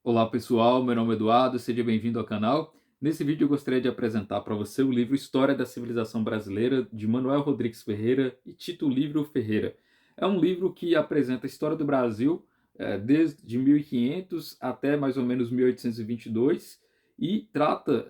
Olá pessoal, meu nome é Eduardo, seja bem-vindo ao canal. Nesse vídeo eu gostaria de apresentar para você o livro História da Civilização Brasileira, de Manuel Rodrigues Ferreira e Tito Livro Ferreira. É um livro que apresenta a história do Brasil desde 1500 até mais ou menos 1822 e trata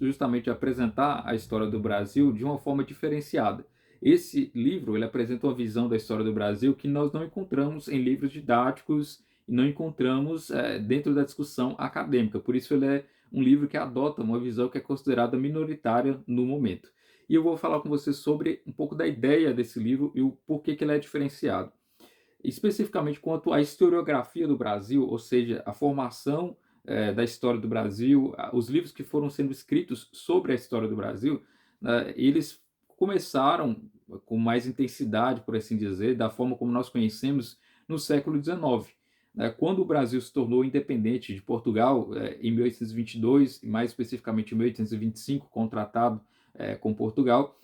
justamente de apresentar a história do Brasil de uma forma diferenciada. Esse livro ele apresenta uma visão da história do Brasil que nós não encontramos em livros didáticos e não encontramos dentro da discussão acadêmica. Por isso ele é um livro que adota uma visão que é considerada minoritária no momento. E eu vou falar com você sobre um pouco da ideia desse livro e o porquê que ele é diferenciado. Especificamente quanto à historiografia do Brasil, ou seja, a formação da história do Brasil, os livros que foram sendo escritos sobre a história do Brasil, eles começaram com mais intensidade, por assim dizer, da forma como nós conhecemos no século XIX. Quando o Brasil se tornou independente de Portugal, em 1822, e mais especificamente em 1825, com o tratado com Portugal,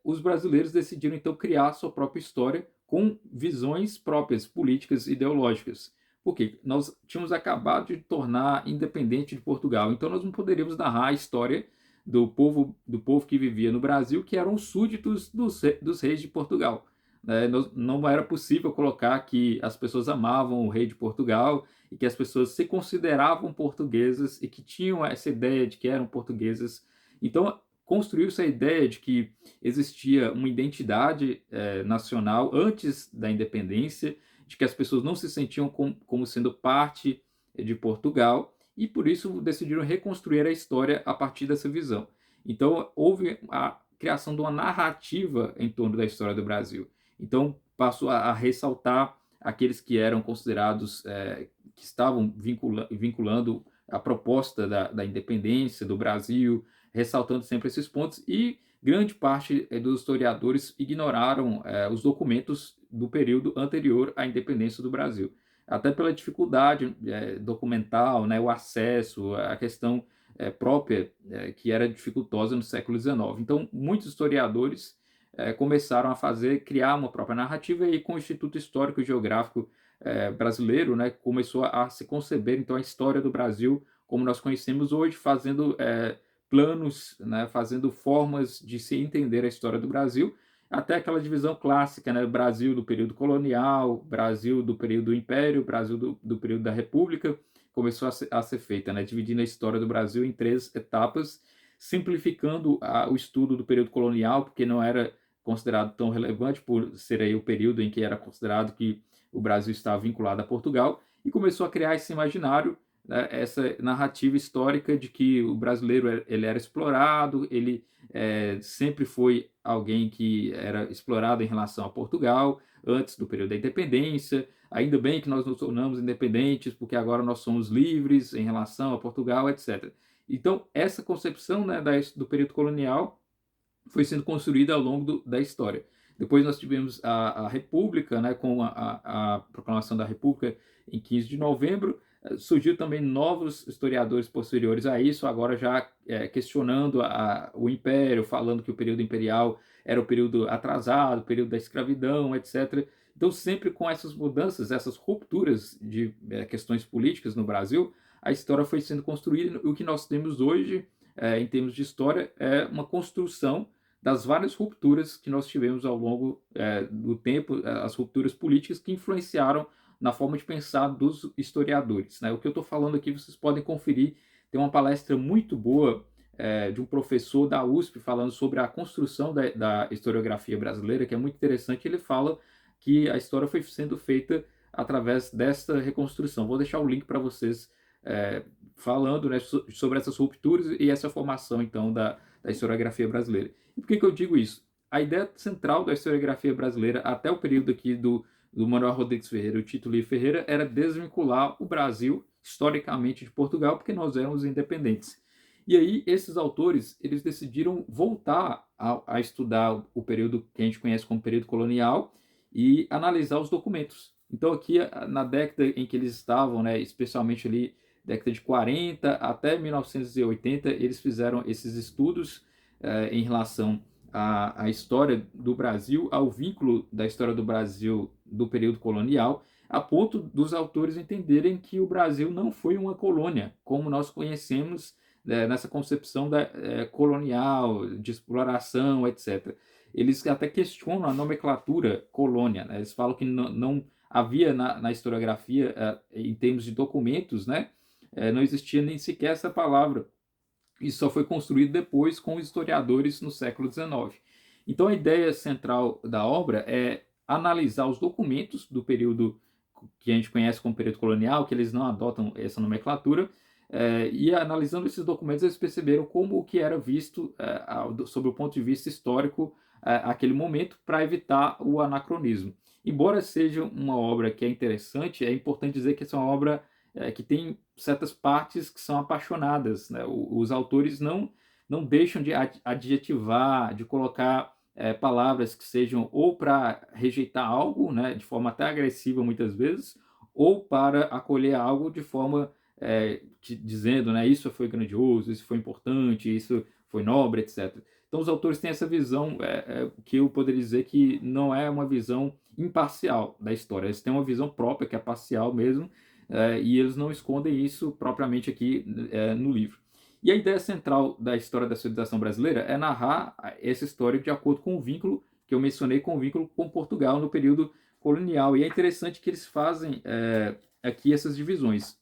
os brasileiros decidiram então criar sua própria história com visões próprias, políticas, ideológicas. Porque nós tínhamos acabado de tornar independente de Portugal, então nós não poderíamos narrar a história do povo que vivia no Brasil, que eram súditos dos reis de Portugal. Não era possível colocar que as pessoas amavam o rei de Portugal e que as pessoas se consideravam portuguesas e que tinham essa ideia de que eram portuguesas. Então, construiu-se a ideia de que existia uma identidade nacional antes da independência, de que as pessoas não se sentiam como sendo parte de Portugal e por isso decidiram reconstruir a história a partir dessa visão. Então, houve a criação de uma narrativa em torno da história do Brasil. Então, passou a ressaltar aqueles que eram considerados, que estavam vinculando a proposta da independência do Brasil, ressaltando sempre esses pontos, e grande parte dos historiadores ignoraram os documentos do período anterior à independência do Brasil. Até pela dificuldade documental, né, o acesso, a questão própria que era dificultosa no século XIX. Então, muitos historiadores começaram a criar uma própria narrativa e com o Instituto Histórico e Geográfico Brasileiro, né, começou a se conceber então a história do Brasil como nós conhecemos hoje, fazendo planos, né, fazendo formas de se entender a história do Brasil, até aquela divisão clássica, né, Brasil do período colonial, Brasil do período do Império, Brasil do período da República, começou a ser feita, né, dividindo a história do Brasil em 3 etapas, simplificando o estudo do período colonial, porque não era considerado tão relevante por ser aí o período em que era considerado que o Brasil estava vinculado a Portugal, e começou a criar esse imaginário, né, essa narrativa histórica de que o brasileiro ele era explorado, ele sempre foi alguém que era explorado em relação a Portugal, antes do período da independência, ainda bem que nós nos tornamos independentes, porque agora nós somos livres em relação a Portugal, etc. Então, essa concepção, né, do período colonial foi sendo construída ao longo da história. Depois nós tivemos a República, né, com a proclamação da República em 15 de novembro. Surgiu também novos historiadores posteriores a isso, agora já questionando o Império, falando que o período imperial era o período atrasado, o período da escravidão, etc. Então, sempre com essas mudanças, essas rupturas de questões políticas no Brasil, a história foi sendo construída. E o que nós temos hoje, em termos de história, é uma construção das várias rupturas que nós tivemos ao longo do tempo, as rupturas políticas que influenciaram na forma de pensar dos historiadores, né? O que eu estou falando aqui vocês podem conferir, tem uma palestra muito boa de um professor da USP falando sobre a construção da historiografia brasileira, que é muito interessante. Ele fala que a história foi sendo feita através dessa reconstrução. Vou deixar o link para vocês falando, né, sobre essas rupturas e essa formação então da historiografia brasileira. E por que eu digo isso? A ideia central da historiografia brasileira até o período aqui do Manuel Rodrigues Ferreira e o Tito Livre Ferreira era desvincular o Brasil historicamente de Portugal, porque nós éramos independentes. E aí esses autores eles decidiram voltar a estudar o período que a gente conhece como período colonial e analisar os documentos. Então aqui na década em que eles estavam, né, especialmente ali década de 40 até 1980, eles fizeram esses estudos em relação à história do Brasil, ao vínculo da história do Brasil do período colonial, a ponto dos autores entenderem que o Brasil não foi uma colônia, como nós conhecemos nessa concepção colonial, de exploração, etc. Eles até questionam a nomenclatura colônia, né? Eles falam que não havia na historiografia, em termos de documentos, né? Não existia nem sequer essa palavra. Isso só foi construído depois com os historiadores no século XIX. Então a ideia central da obra é analisar os documentos do período que a gente conhece como período colonial, que eles não adotam essa nomenclatura, e analisando esses documentos eles perceberam como o que era visto sob o ponto de vista histórico aquele momento, para evitar o anacronismo. Embora seja uma obra que é interessante, é importante dizer que essa é uma obra que tem certas partes que são apaixonadas, né? Os autores não deixam de adjetivar, de colocar palavras que sejam ou para rejeitar algo, né, de forma até agressiva muitas vezes, ou para acolher algo de forma dizendo, né, isso foi grandioso, isso foi importante, isso foi nobre, etc. Então os autores têm essa visão que eu poderia dizer que não é uma visão imparcial da história, eles têm uma visão própria, que é parcial mesmo, e eles não escondem isso propriamente aqui no livro. E a ideia central da história da civilização brasileira é narrar essa história de acordo com o vínculo que eu mencionei, com o vínculo com Portugal no período colonial. E é interessante que eles fazem aqui essas divisões.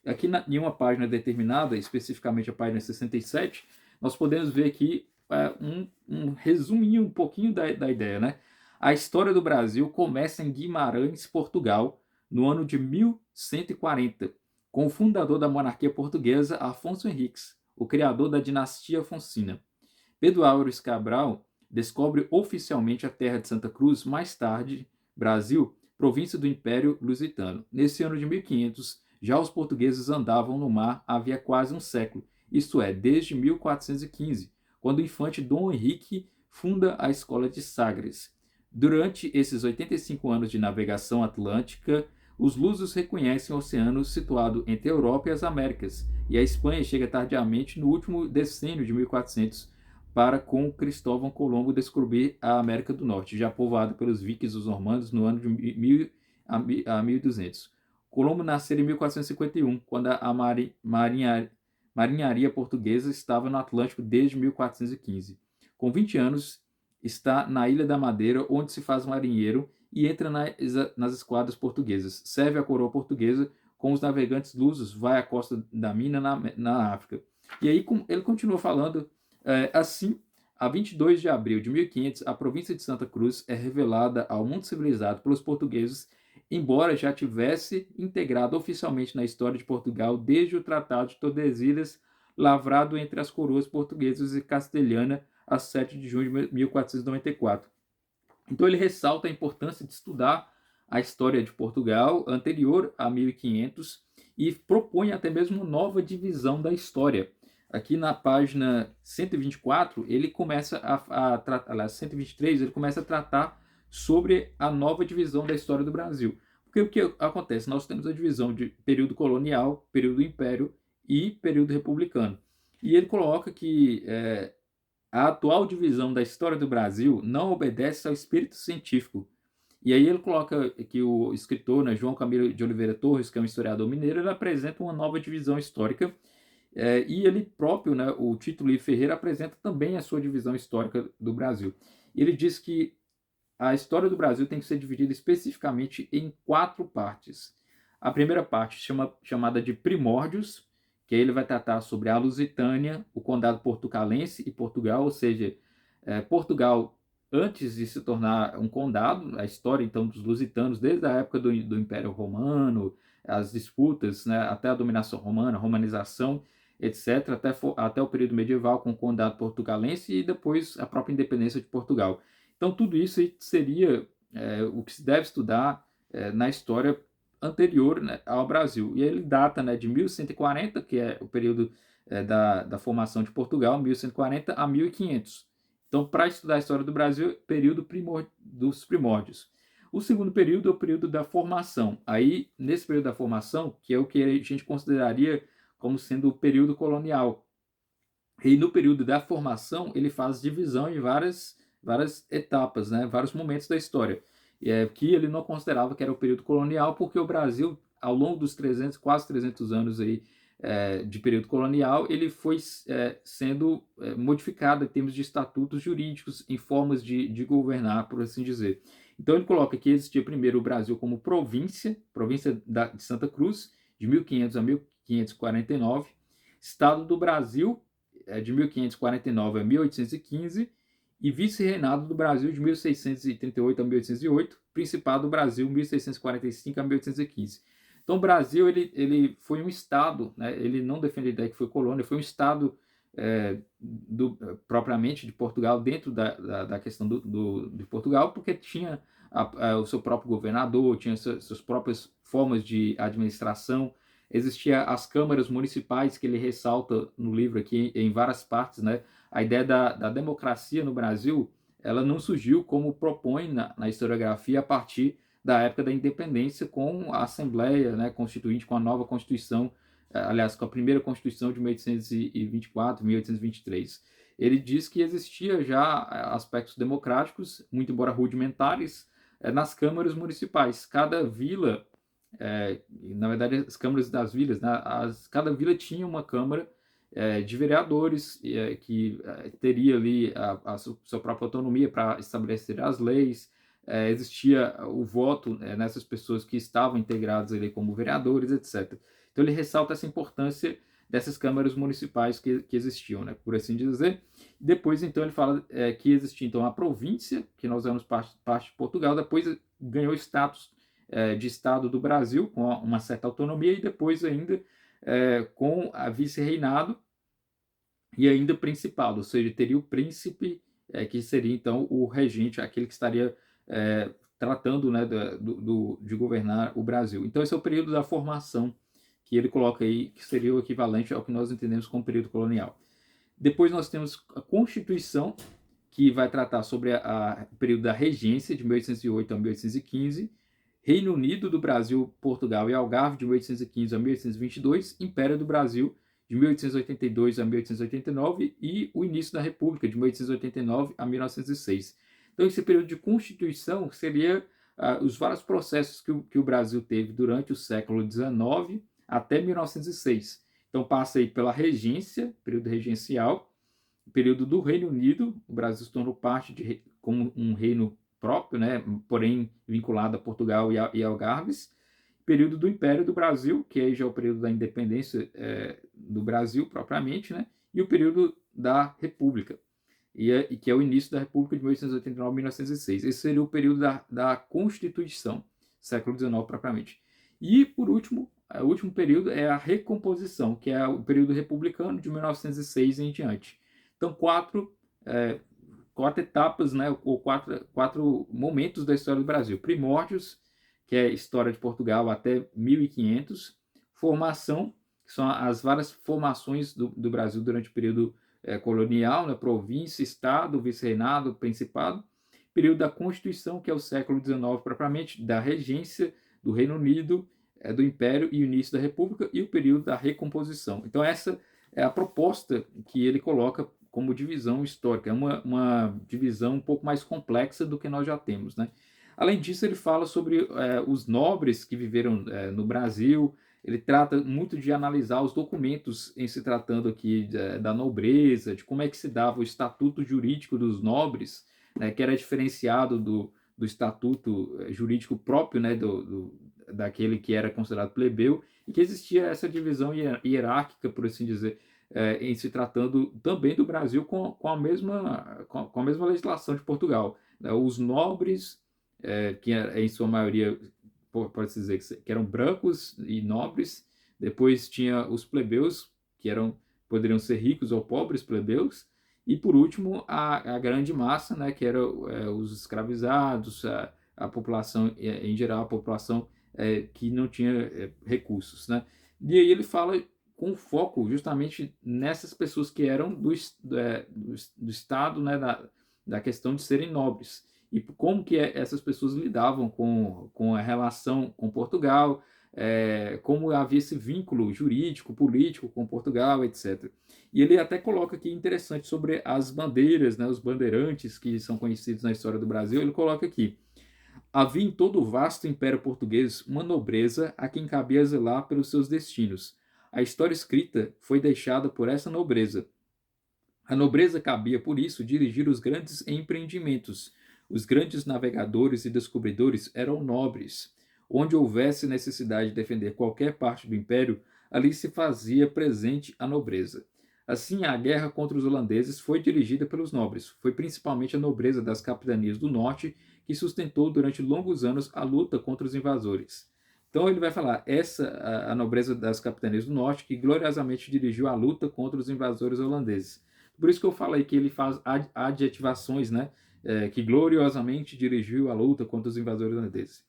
Aqui em uma página determinada, especificamente a página 67, nós podemos ver aqui um resuminho, um pouquinho da ideia, né? A história do Brasil começa em Guimarães, Portugal, no ano de 1140, com o fundador da monarquia portuguesa, Afonso Henriques, o criador da dinastia Afonsina. Pedro Álvares Cabral descobre oficialmente a terra de Santa Cruz mais tarde, Brasil, província do Império Lusitano. Nesse ano de 1500, já os portugueses andavam no mar havia quase um século, isto é, desde 1415, quando o infante Dom Henrique funda a escola de Sagres. Durante esses 85 anos de navegação atlântica, os lusos reconhecem o oceano situado entre a Europa e as Américas, e a Espanha chega tardiamente no último decênio de 1400 para com Cristóvão Colombo descobrir a América do Norte, já povoada pelos vikings e os normandos no ano de 1000 a 1200. Colombo nasceu em 1451, quando a marinharia portuguesa estava no Atlântico desde 1415. Com 20 anos, está na Ilha da Madeira, onde se faz marinheiro e entra nas esquadras portuguesas. Serve a coroa portuguesa com os navegantes lusos, vai à costa da Mina, na África. E aí ele continua falando assim. A 22 de abril de 1500, a província de Santa Cruz é revelada ao mundo civilizado pelos portugueses, embora já tivesse integrado oficialmente na história de Portugal desde o Tratado de Tordesilhas, lavrado entre as coroas portuguesas e castelhana a 7 de junho de 1494. Então ele ressalta a importância de estudar a história de Portugal anterior a 1500 e propõe até mesmo uma nova divisão da história. Aqui na página 124, ele começa a tratar, 123, ele começa a tratar sobre a nova divisão da história do Brasil. Porque o que acontece? Nós temos a divisão de período colonial, período império e período republicano. E ele coloca que a atual divisão da história do Brasil não obedece ao espírito científico. E aí ele coloca que o escritor, né, João Camilo de Oliveira Torres, que é um historiador mineiro, ele apresenta uma nova divisão histórica, e ele próprio, né, o Tito Livre Ferreira, apresenta também a sua divisão histórica do Brasil. Ele diz que a história do Brasil tem que ser dividida especificamente em 4 partes. A primeira parte chamada de Primórdios, que aí ele vai tratar sobre a Lusitânia, o Condado Portucalense e Portugal, ou seja, Portugal antes de se tornar um condado, a história então dos lusitanos, desde a época do Império Romano, as disputas, né, até a dominação romana, a romanização, etc., até o período medieval com o Condado Portucalense e depois a própria independência de Portugal. Então tudo isso seria o que se deve estudar na história anterior, né, ao Brasil. E ele data, né, de 1140, que é o período da formação de Portugal, 1140 a 1500. Então, para estudar a história do Brasil, período dos primórdios. O segundo período é o período da formação. Aí, nesse período da formação, que é o que a gente consideraria como sendo o período colonial. E no período da formação, ele faz divisão em várias etapas, né, vários momentos da história. que ele não considerava que era o período colonial, porque o Brasil, ao longo dos 300, quase 300 anos aí, de período colonial, ele foi sendo modificado em termos de estatutos jurídicos, em formas de governar, por assim dizer. Então ele coloca que existia primeiro o Brasil como província de Santa Cruz, de 1500 a 1549, Estado do Brasil, de 1549 a 1815, e vice-reinado do Brasil de 1638 a 1808, Principado do Brasil 1645 a 1815. Então o Brasil ele foi um estado, né? Ele não defende a ideia que foi colônia, foi um estado propriamente de Portugal, dentro da questão de Portugal, porque tinha o seu próprio governador, tinha suas próprias formas de administração, existia as câmaras municipais, que ele ressalta no livro aqui em várias partes, né? A ideia da democracia no Brasil, ela não surgiu como propõe na historiografia a partir da época da independência, com a Assembleia, né, Constituinte, com a nova Constituição, aliás, com a primeira Constituição de 1824, 1823. Ele diz que existia já aspectos democráticos, muito embora rudimentares, nas câmaras municipais. Cada vila, na verdade, as câmaras das vilas, né, cada vila tinha uma câmara de vereadores que teria ali a sua própria autonomia para estabelecer as leis. Existia o voto nessas pessoas que estavam integradas ali como vereadores, etc. Então ele ressalta essa importância dessas câmaras municipais que existiam, né, por assim dizer. Depois, então, ele fala que existia então a província, que nós éramos parte de Portugal, depois ganhou status de Estado do Brasil, com uma certa autonomia, e depois ainda com a vice-reinado e ainda principado, ou seja, teria o príncipe, que seria então o regente, aquele que estaria tratando, né, de governar o Brasil. Então esse é o período da formação que ele coloca aí, que seria o equivalente ao que nós entendemos como período colonial. Depois nós temos a Constituição, que vai tratar sobre o período da regência, de 1808 a 1815, Reino Unido do Brasil, Portugal e Algarve, de 1815 a 1822, Império do Brasil, de 1882 a 1889, e o início da República, de 1889 a 1906. Então, esse período de Constituição seria os vários processos que o Brasil teve durante o século XIX até 1906. Então, passa aí pela regência, período regencial, período do Reino Unido, o Brasil se tornou parte como um reino próprio, né, porém vinculado a Portugal e Algarves. Período do Império do Brasil, que aí já é o período da independência do Brasil propriamente, né, e o período da República, e que é o início da República de 1889 a 1906. Esse seria o período da Constituição, século XIX propriamente. E, por último, o último período é a recomposição, que é o período republicano de 1906 em diante. Então, quatro etapas, né, ou quatro momentos da história do Brasil. Primórdios, que é a história de Portugal até 1500. Formação, que são as várias formações do Brasil durante o período colonial, né, província, estado, vice-reinado, principado. Período da Constituição, que é o século XIX propriamente, da regência do Reino Unido, do Império e o início da República, e o período da recomposição. Então essa é a proposta que ele coloca como divisão histórica. É uma divisão um pouco mais complexa do que nós já temos, né? Além disso, ele fala sobre os nobres que viveram no Brasil. Ele trata muito de analisar os documentos em se tratando aqui da nobreza, de como é que se dava o estatuto jurídico dos nobres, né, que era diferenciado do estatuto jurídico próprio, né, daquele que era considerado plebeu, e que existia essa divisão hierárquica, por assim dizer, em se tratando também do Brasil com a mesma legislação de Portugal. Os nobres, que em sua maioria pode-se dizer que eram brancos e nobres, depois tinha os plebeus, que poderiam ser ricos ou pobres plebeus, e por último a grande massa, né, que eram os escravizados, a população em geral, a população que não tinha recursos, né? E aí ele fala com foco justamente nessas pessoas que eram do Estado, né, da questão de serem nobres, e como que essas pessoas lidavam com a relação com Portugal, como havia esse vínculo jurídico, político com Portugal, etc. E ele até coloca aqui interessante sobre as bandeiras, né, os bandeirantes que são conhecidos na história do Brasil. Ele coloca aqui: Havia em todo o vasto império português uma nobreza a quem cabia zelar pelos seus destinos. A história escrita foi deixada por essa nobreza. A nobreza cabia, por isso, dirigir os grandes empreendimentos. Os grandes navegadores e descobridores eram nobres. Onde houvesse necessidade de defender qualquer parte do império, ali se fazia presente a nobreza. Assim, a guerra contra os holandeses foi dirigida pelos nobres. Foi principalmente a nobreza das capitanias do norte que sustentou durante longos anos a luta contra os invasores. Então ele vai falar essa a nobreza das capitanias do norte que gloriosamente dirigiu a luta contra os invasores holandeses. Por isso que eu falei que ele faz adjetivações, né? Que gloriosamente dirigiu a luta contra os invasores holandeses.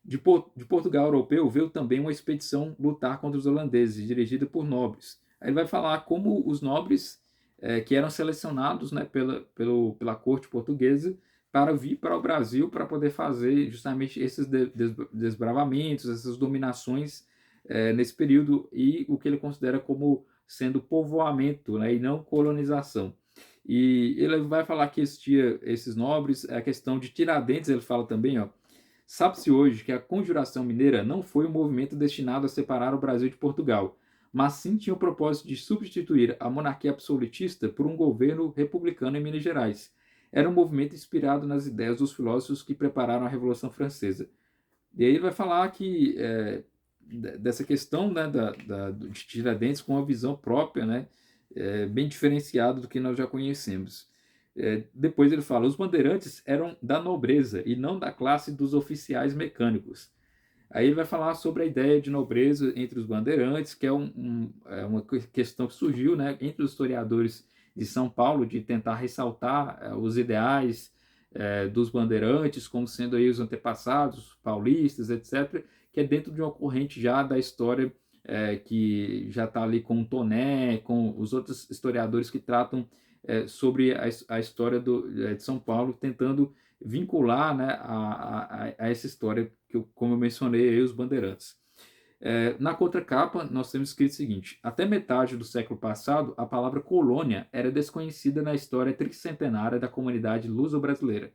De Portugal europeu veio também uma expedição lutar contra os holandeses, dirigida por nobres. Aí ele vai falar como os nobres que eram selecionados, né, pela corte portuguesa para vir para o Brasil para poder fazer justamente esses desbravamentos, essas dominações nesse período e o que ele considera como sendo povoamento, né, e não colonização. E ele vai falar que existia esses nobres, a questão de Tiradentes, ele fala também, ó, sabe-se hoje que a Conjuração Mineira não foi um movimento destinado a separar o Brasil de Portugal, mas sim tinha o propósito de substituir a monarquia absolutista por um governo republicano em Minas Gerais. Era um movimento inspirado nas ideias dos filósofos que prepararam a Revolução Francesa. E aí ele vai falar que dessa questão, né, de Tiradentes com uma visão própria, né, bem diferenciada do que nós já conhecemos. Depois ele fala, os bandeirantes eram da nobreza e não da classe dos oficiais mecânicos. Aí ele vai falar sobre a ideia de nobreza entre os bandeirantes, que é uma questão que surgiu, né, entre os historiadores de São Paulo, de tentar ressaltar os ideais dos bandeirantes como sendo aí os antepassados paulistas, etc., que é dentro de uma corrente já da história que já está ali com o Toné, com os outros historiadores que tratam sobre a história de São Paulo, tentando vincular, né, a essa história que, como eu mencionei, aí, os bandeirantes. Na contracapa, nós temos escrito o seguinte: até metade do século passado, a palavra colônia era desconhecida na história tricentenária da comunidade luso-brasileira.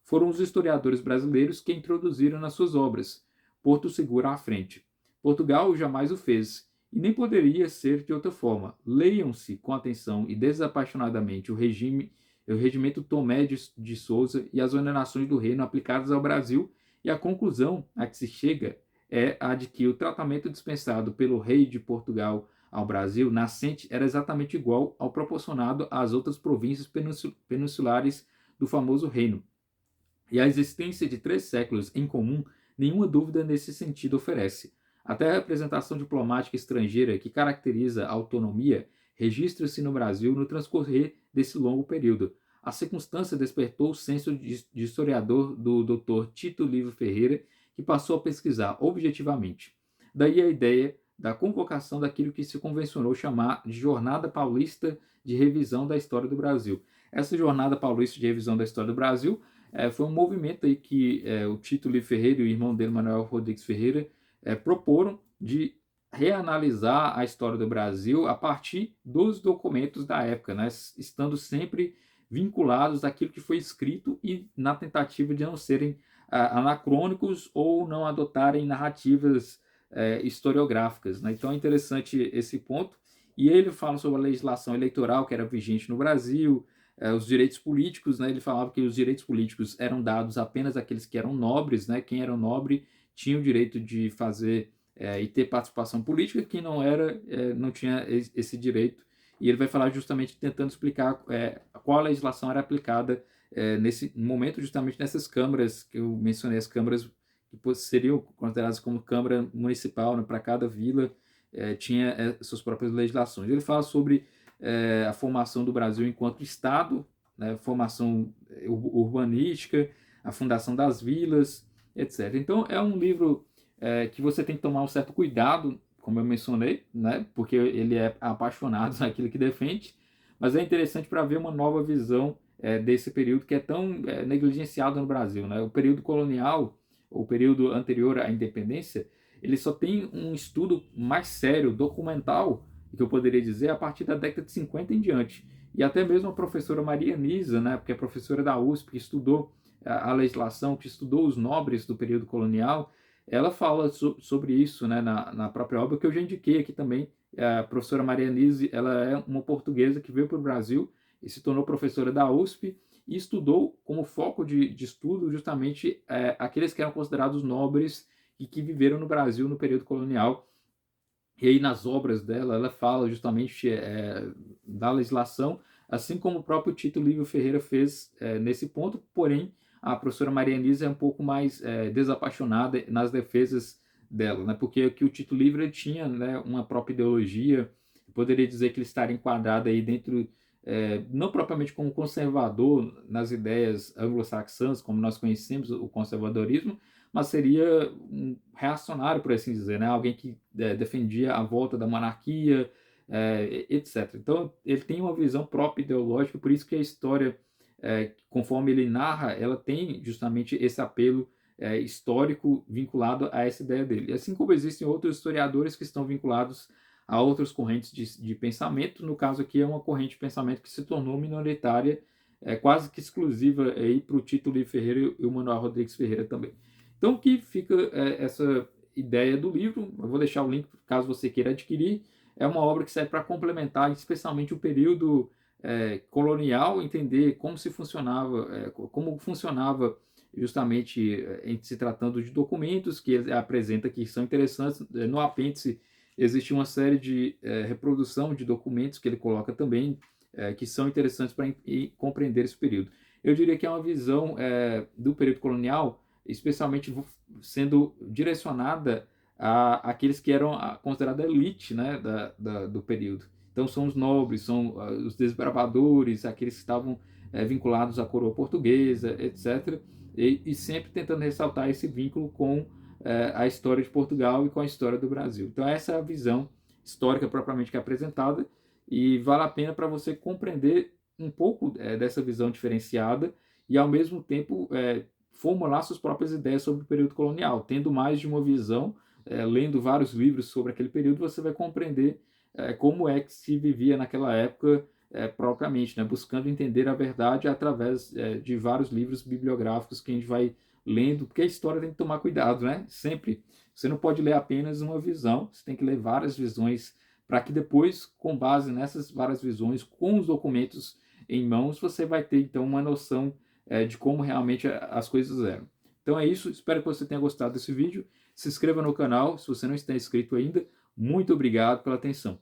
Foram os historiadores brasileiros que introduziram nas suas obras, Porto Seguro à frente. Portugal jamais o fez, e nem poderia ser de outra forma. Leiam-se com atenção e desapaixonadamente o regimento Tomé de Souza e as ordenações do reino aplicadas ao Brasil, e a conclusão a que se chega é a de que o tratamento dispensado pelo rei de Portugal ao Brasil nascente era exatamente igual ao proporcionado às outras províncias peninsulares do famoso reino. E a existência de 3 séculos em comum, nenhuma dúvida nesse sentido oferece. Até a representação diplomática estrangeira que caracteriza a autonomia registra-se no Brasil no transcorrer desse longo período. A circunstância despertou o senso de historiador do Dr. Tito Livre Ferreira, que passou a pesquisar objetivamente. Daí a ideia da convocação daquilo que se convencionou chamar de Jornada Paulista de Revisão da História do Brasil. Essa Jornada Paulista de Revisão da História do Brasil foi um movimento aí que o Tito Livre Ferreira e o irmão dele, Manuel Rodrigues Ferreira, proporam de reanalisar a história do Brasil a partir dos documentos da época, né, estando sempre vinculados àquilo que foi escrito e na tentativa de não serem anacrônicos ou não adotarem narrativas historiográficas, né? Então é interessante esse ponto. E ele fala sobre a legislação eleitoral que era vigente no Brasil, os direitos políticos, né? Ele falava que os direitos políticos eram dados apenas àqueles que eram nobres, né? Quem era nobre tinha o direito de fazer e ter participação política, quem não era, não tinha esse direito. E ele vai falar justamente tentando explicar qual a legislação era aplicada nesse momento, justamente nessas câmaras que eu mencionei, as câmaras que seriam consideradas como câmara municipal, né? Para cada vila tinha suas próprias legislações. Ele fala sobre a formação do Brasil enquanto Estado, né? Formação urbanística, a fundação das vilas, etc. Então é um livro que você tem que tomar um certo cuidado, como eu mencionei, né? Porque ele é apaixonado naquilo que defende, mas é interessante para ver uma nova visão desse período que é tão negligenciado no Brasil, né? O período colonial, o período anterior à independência, ele só tem um estudo mais sério, documental, que eu poderia dizer, a partir da década de 50 em diante. E até mesmo a professora Maria Nisa, né, porque é professora da USP, que estudou a legislação, que estudou os nobres do período colonial, ela fala sobre isso, né, na própria obra, que eu já indiquei aqui também. A professora Maria Nise, ela é uma portuguesa que veio para o Brasil e se tornou professora da USP e estudou como foco de estudo justamente aqueles que eram considerados nobres e que viveram no Brasil no período colonial. E aí nas obras dela, ela fala justamente da legislação, assim como o próprio Tito Livio Ferreira fez nesse ponto, porém a professora Maria Elisa é um pouco mais desapaixonada nas defesas dela, né? Porque que o Tito Livio ele tinha, né, uma própria ideologia, poderia dizer que ele estaria enquadrado aí dentro, não propriamente como conservador nas ideias anglo-saxãs, como nós conhecemos o conservadorismo, mas seria um reacionário, por assim dizer, né? Alguém que defendia a volta da monarquia, etc. Então, ele tem uma visão própria ideológica, por isso que a história, conforme ele narra, ela tem justamente esse apelo histórico vinculado a essa ideia dele. Assim como existem outros historiadores que estão vinculados a outras correntes de pensamento, no caso aqui é uma corrente de pensamento que se tornou minoritária, quase que exclusiva para o Tito Livio Ferreira e o Manuel Rodrigues Ferreira também. Então, que fica essa ideia do livro. Eu vou deixar o link caso você queira adquirir. É uma obra que serve para complementar, especialmente o período colonial, entender como se funcionava, como funcionava justamente em se tratando de documentos que ele apresenta que são interessantes. No apêndice existe uma série de reprodução de documentos que ele coloca também, que são interessantes para compreender esse período. Eu diria que é uma visão do período colonial, especialmente sendo direcionada àqueles que eram considerados a elite, né, do período. Então são os nobres, são os desbravadores, aqueles que estavam vinculados à coroa portuguesa, etc. E sempre tentando ressaltar esse vínculo com a história de Portugal e com a história do Brasil. Então essa é a visão histórica propriamente que é apresentada, e vale a pena para você compreender um pouco dessa visão diferenciada e ao mesmo tempo formular suas próprias ideias sobre o período colonial. Tendo mais de uma visão, lendo vários livros sobre aquele período, você vai compreender como é que se vivia naquela época propriamente, né? Buscando entender a verdade através de vários livros bibliográficos que a gente vai lendo, porque a história tem que tomar cuidado, né? Sempre. Você não pode ler apenas uma visão, você tem que ler várias visões para que depois, com base nessas várias visões, com os documentos em mãos, você vai ter então uma noção de como realmente as coisas eram. Então é isso, espero que você tenha gostado desse vídeo. Se inscreva no canal se você não está inscrito ainda. Muito obrigado pela atenção.